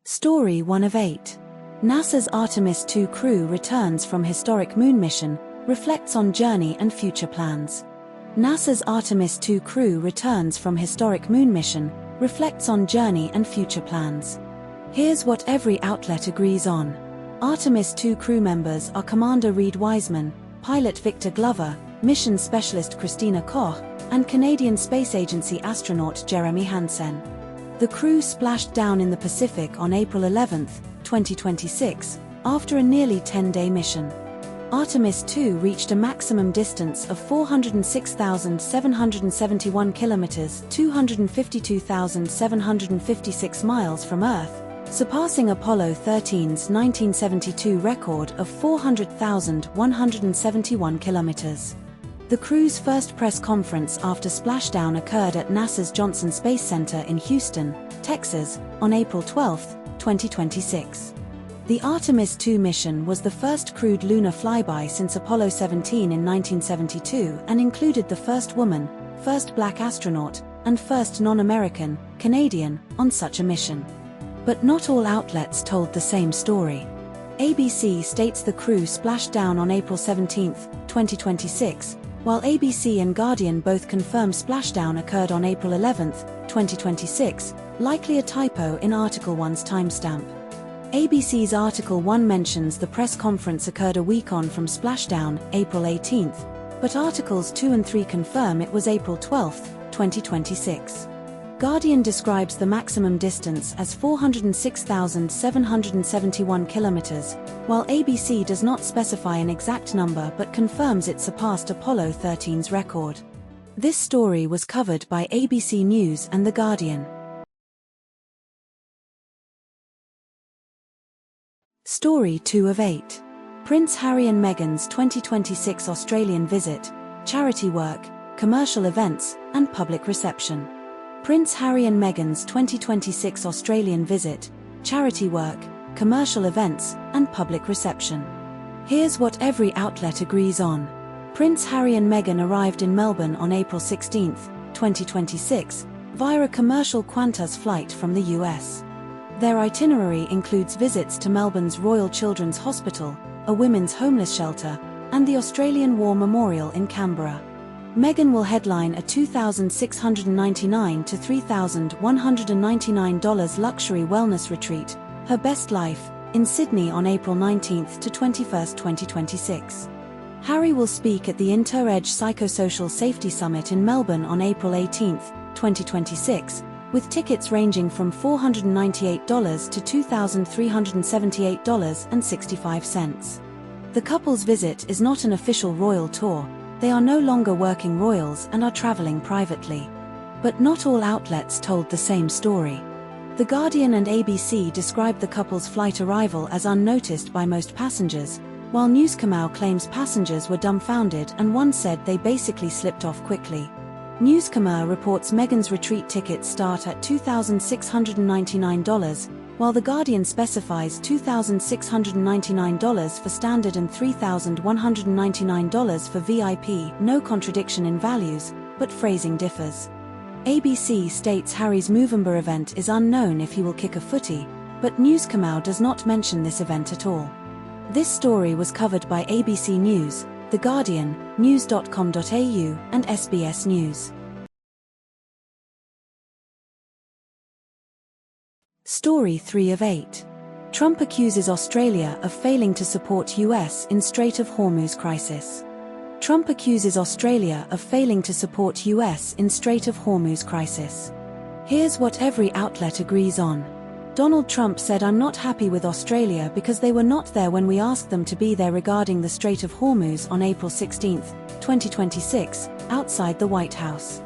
Story 1 of 8. NASA's Artemis II crew returns from historic moon mission, reflects on journey and future plans. NASA's Artemis II crew returns from historic moon mission, reflects on journey and future plans. Here's what every outlet agrees on. Artemis II crew members are Commander Reed Wiseman, pilot Victor Glover, mission specialist Christina Koch, and Canadian Space Agency astronaut Jeremy Hansen. The crew splashed down in the Pacific on April 11, 2026, after a nearly 10-day mission. Artemis II reached a maximum distance of 406,771 kilometers, 252,756 miles from Earth, surpassing Apollo 13's 1972 record of 400,171 kilometers. The crew's first press conference after splashdown occurred at NASA's Johnson Space Center in Houston, Texas, on April 12, 2026. The Artemis II mission was the first crewed lunar flyby since Apollo 17 in 1972 and included the first woman, first black astronaut, and first non-American, Canadian, on such a mission. But not all outlets told the same story. ABC states the crew splashed down on April 17, 2026, while ABC and Guardian both confirm splashdown occurred on April 11, 2026, likely a typo in Article 1's timestamp. ABC's Article 1 mentions the press conference occurred a week on from splashdown, April 18, but Articles 2 and 3 confirm it was April 12, 2026. Guardian describes the maximum distance as 406,771 kilometers, while ABC does not specify an exact number but confirms it surpassed Apollo 13's record. This story was covered by ABC News and The Guardian. Story 2 of 8. Prince Harry and Meghan's 2026 Australian visit, charity work, commercial events, and public reception. Prince Harry and Meghan's 2026 Australian visit, charity work, commercial events, and public reception. Here's what every outlet agrees on. Prince Harry and Meghan arrived in Melbourne on April 16, 2026, via a commercial Qantas flight from the US. Their itinerary includes visits to Melbourne's Royal Children's Hospital, a women's homeless shelter, and the Australian War Memorial in Canberra. Meghan will headline a $2,699 to $3,199 luxury wellness retreat, Her Best Life, in Sydney on April 19 to 21, 2026. Harry will speak at the Inter-Edge Psychosocial Safety Summit in Melbourne on April 18, 2026, with tickets ranging from $498 to $2,378.65. The couple's visit is not an official royal tour. They are no longer working royals and are traveling privately. But not all outlets told the same story. The Guardian and ABC described the couple's flight arrival as unnoticed by most passengers, while Newscomau claims passengers were dumbfounded and one said they basically slipped off quickly. Newscomau reports Meghan's retreat tickets start at $2,699, while The Guardian specifies $2,699 for standard and $3,199 for VIP. No contradiction in values, but phrasing differs. ABC states Harry's Movember event is unknown if he will kick a footy, but Newscomau does not mention this event at all. This story was covered by ABC News, The Guardian, news.com.au, and SBS News. Story 3 of 8. Trump accuses Australia of failing to support US in Strait of Hormuz crisis. Trump accuses Australia of failing to support US in Strait of Hormuz crisis. Here's what every outlet agrees on. Donald Trump said, "I'm not happy with Australia because they were not there when we asked them to be there regarding the Strait of Hormuz on April 16, 2026, outside the White House."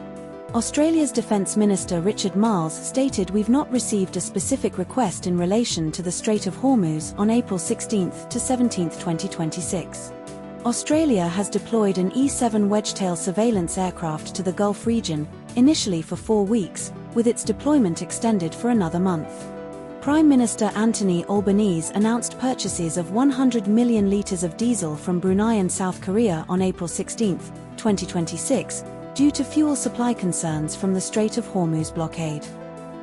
Australia's Defence Minister Richard Marles stated, "We've not received a specific request in relation to the Strait of Hormuz on April 16 to 17, 2026. Australia has deployed an E-7 Wedgetail surveillance aircraft to the Gulf region, initially for 4 weeks, with its deployment extended for another month." Prime Minister Anthony Albanese announced purchases of 100 million litres of diesel from Brunei and South Korea on April 16, 2026, due to fuel supply concerns from the Strait of Hormuz blockade.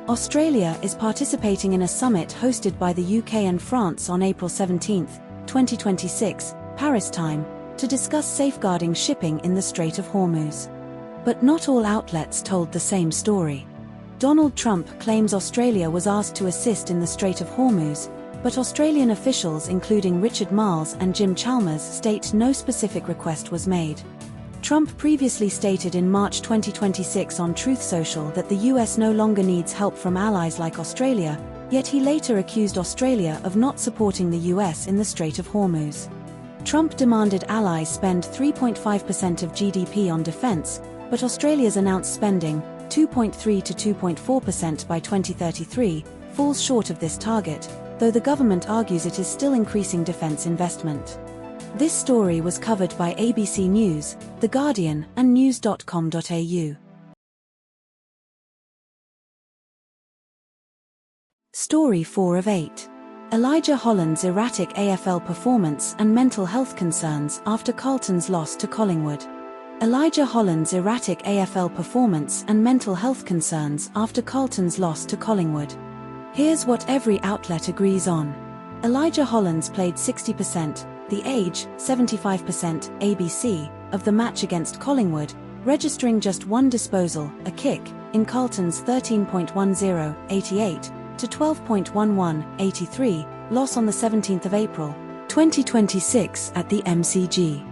Australia is participating in a summit hosted by the UK and France on April 17, 2026, Paris time, to discuss safeguarding shipping in the Strait of Hormuz. But not all outlets told the same story. Donald Trump claims Australia was asked to assist in the Strait of Hormuz, but Australian officials including Richard Marles and Jim Chalmers state no specific request was made. Trump previously stated in March 2026 on Truth Social that the US no longer needs help from allies like Australia, yet he later accused Australia of not supporting the US in the Strait of Hormuz. Trump demanded allies spend 3.5% of GDP on defense, but Australia's announced spending, 2.3 to 2.4% by 2033, falls short of this target, though the government argues it is still increasing defense investment. This story was covered by ABC News, The Guardian, and news.com.au. Story 4 of 8. Elijah Hollands' erratic AFL performance and mental health concerns after Carlton's loss to Collingwood. Elijah Hollands' erratic AFL performance and mental health concerns after Carlton's loss to Collingwood. Here's what every outlet agrees on. Elijah Hollands played 60%, the age, 75%, ABC, of the match against Collingwood, registering just one disposal, a kick, in Carlton's 13.10, 88, to 12.11, 83, loss on the 17th of April, 2026 at the MCG.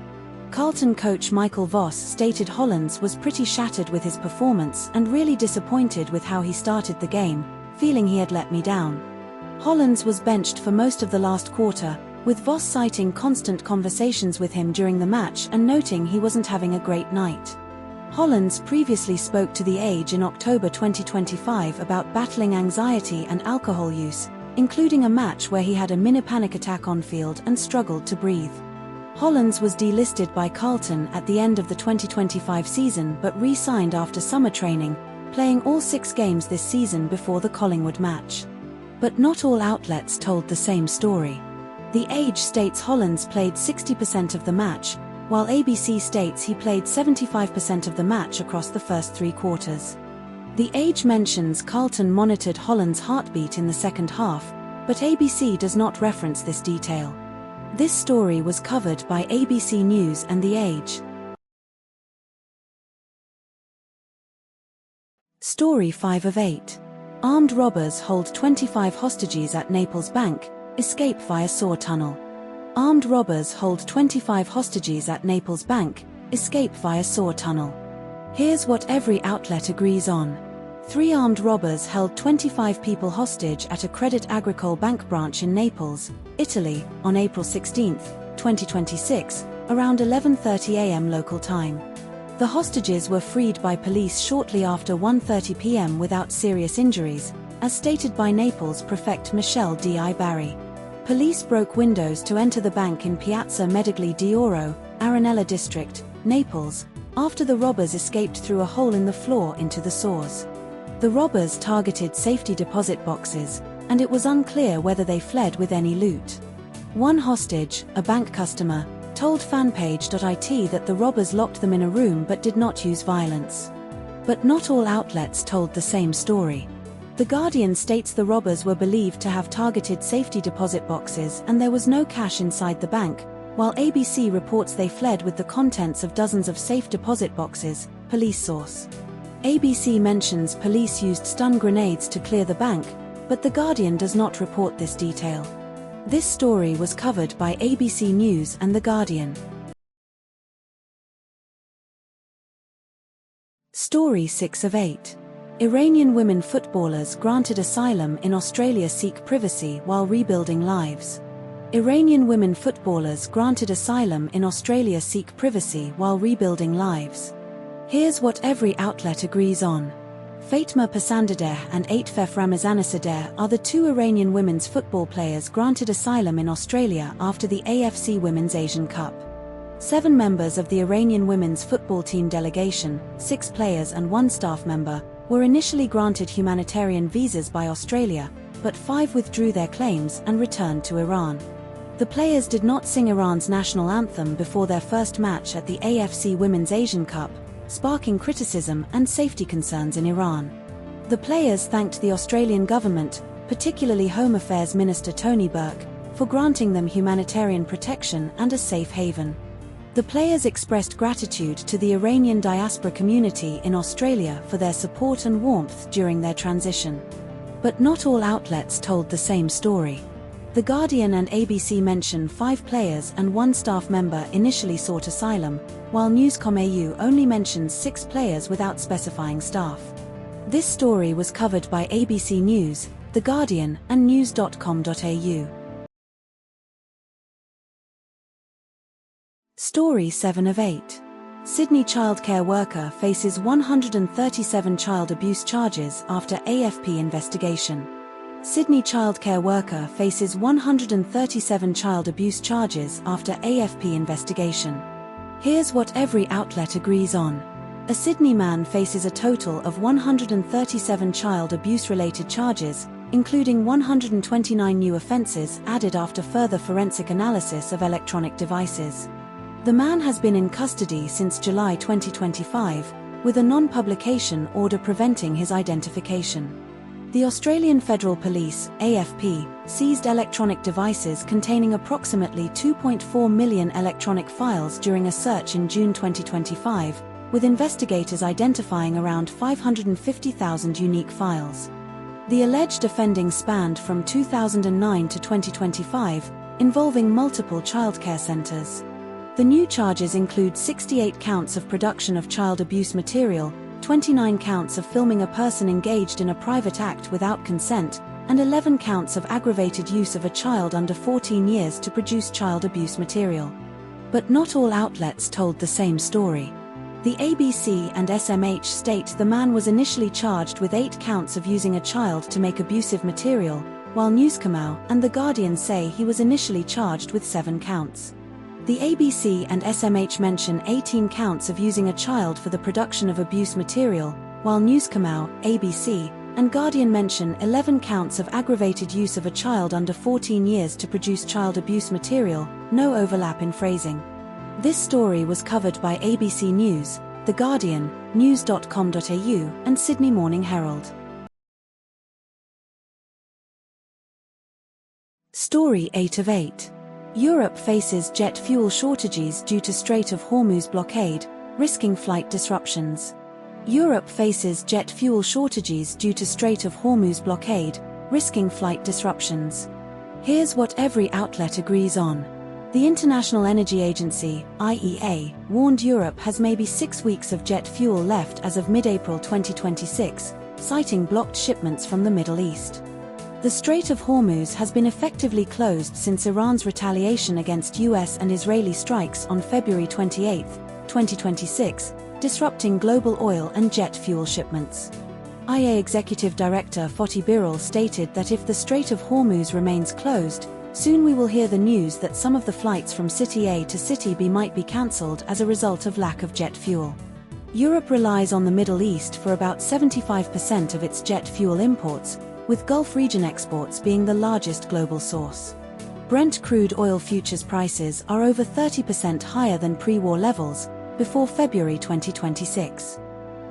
Carlton coach Michael Voss stated Hollands was pretty shattered with his performance and really disappointed with how he started the game, feeling he had let me down. Hollands was benched for most of the last quarter, with Voss citing constant conversations with him during the match and noting he wasn't having a great night. Hollands previously spoke to The Age in October 2025 about battling anxiety and alcohol use, including a match where he had a mini panic attack on field and struggled to breathe. Hollands was delisted by Carlton at the end of the 2025 season but re-signed after summer training, playing all 6 games this season before the Collingwood match. But not all outlets told the same story. The Age states Hollands played 60% of the match, while ABC states he played 75% of the match across the first 3 quarters. The Age mentions Carlton monitored Hollands' heartbeat in the second half, but ABC does not reference this detail. This story was covered by ABC News and The Age. Story 5 of 8. Armed robbers hold 25 hostages at Naples bank, escape via sewer tunnel. Armed robbers hold 25 hostages at Naples bank, escape via sewer tunnel. Here's what every outlet agrees on. 3 armed robbers held 25 people hostage at a Crédit Agricole bank branch in Naples, Italy, on April 16, 2026, around 11:30 a.m. local time. The hostages were freed by police shortly after 1:30 p.m. without serious injuries, as stated by Naples Prefect Michele Di Barry. Police broke windows to enter the bank in Piazza Medigli d'Oro, Arenella district, Naples, after the robbers escaped through a hole in the floor into the sewers. The robbers targeted safety deposit boxes, and it was unclear whether they fled with any loot. One hostage, a bank customer, told fanpage.it that the robbers locked them in a room but did not use violence. But not all outlets told the same story. The Guardian states the robbers were believed to have targeted safety deposit boxes and there was no cash inside the bank, while ABC reports they fled with the contents of dozens of safe deposit boxes, police source. ABC mentions police used stun grenades to clear the bank, but The Guardian does not report this detail. This story was covered by ABC News and The Guardian. Story 6 of 8. Iranian women footballers granted asylum in Australia seek privacy while rebuilding lives. Iranian women footballers granted asylum in Australia seek privacy while rebuilding lives. Here's what every outlet agrees on. Fatma Pasandadeh and Atfef Ramazanisadeh are the 2 Iranian women's football players granted asylum in Australia after the AFC Women's Asian Cup. 7 members of the Iranian women's football team delegation, 6 players and 1 staff member, were initially granted humanitarian visas by Australia, but 5 withdrew their claims and returned to Iran. The players did not sing Iran's national anthem before their first match at the AFC Women's Asian Cup, sparking criticism and safety concerns in Iran. The players thanked the Australian government, particularly Home Affairs Minister Tony Burke, for granting them humanitarian protection and a safe haven. The players expressed gratitude to the Iranian diaspora community in Australia for their support and warmth during their transition. But not all outlets told the same story. The Guardian and ABC mention 5 players and 1 staff member initially sought asylum, while Newscom.au only mentions 6 players without specifying staff. This story was covered by ABC News, The Guardian, and news.com.au. Story 7 of 8. Sydney childcare worker faces 137 child abuse charges after AFP investigation. Sydney childcare worker faces 137 child abuse charges after AFP investigation. Here's what every outlet agrees on. A Sydney man faces a total of 137 child abuse-related charges, including 129 new offences added after further forensic analysis of electronic devices. The man has been in custody since July 2025, with a non-publication order preventing his identification. The Australian Federal Police, AFP, seized electronic devices containing approximately 2.4 million electronic files during a search in June 2025, with investigators identifying around 550,000 unique files. The alleged offending spanned from 2009 to 2025, involving multiple childcare centres. The new charges include 68 counts of production of child abuse material, 29 counts of filming a person engaged in a private act without consent, and 11 counts of aggravated use of a child under 14 years to produce child abuse material. But not all outlets told the same story. The ABC and SMH state the man was initially charged with 8 counts of using a child to make abusive material, while Newscom.au and The Guardian say he was initially charged with 7 counts. The ABC and SMH mention 18 counts of using a child for the production of abuse material, while Newscom.au, ABC, and Guardian mention 11 counts of aggravated use of a child under 14 years to produce child abuse material, no overlap in phrasing. This story was covered by ABC News, The Guardian, news.com.au, and Sydney Morning Herald. Story 8 of 8. Europe faces jet fuel shortages due to Strait of Hormuz blockade, risking flight disruptions. Europe faces jet fuel shortages due to Strait of Hormuz blockade, risking flight disruptions. Here's what every outlet agrees on. The International Energy Agency, IEA, warned Europe has maybe 6 weeks of jet fuel left as of mid-April 2026, citing blocked shipments from the Middle East. The Strait of Hormuz has been effectively closed since Iran's retaliation against US and Israeli strikes on February 28, 2026, disrupting global oil and jet fuel shipments. IEA Executive Director Fatih Birol stated that if the Strait of Hormuz remains closed, soon we will hear the news that some of the flights from City A to City B might be cancelled as a result of lack of jet fuel. Europe relies on the Middle East for about 75% of its jet fuel imports, with Gulf region exports being the largest global source. Brent crude oil futures prices are over 30% higher than pre-war levels, before February 2026.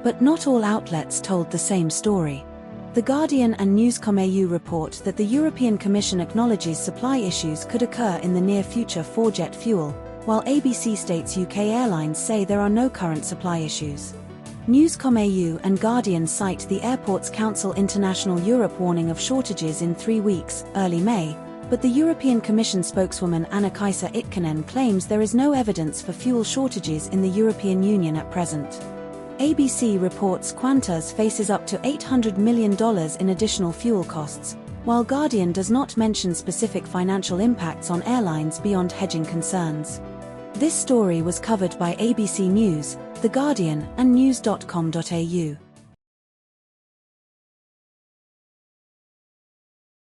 But not all outlets told the same story. The Guardian and Newscom.au report that the European Commission acknowledges supply issues could occur in the near future for jet fuel, while ABC states UK airlines say there are no current supply issues. Newscom.au and Guardian cite the Airports Council International Europe warning of shortages in 3 weeks, early May, but the European Commission spokeswoman Anna-Kaisa Itkinen claims there is no evidence for fuel shortages in the European Union at present. ABC reports Qantas faces up to $800 million in additional fuel costs, while Guardian does not mention specific financial impacts on airlines beyond hedging concerns. This story was covered by ABC News, The Guardian, and news.com.au.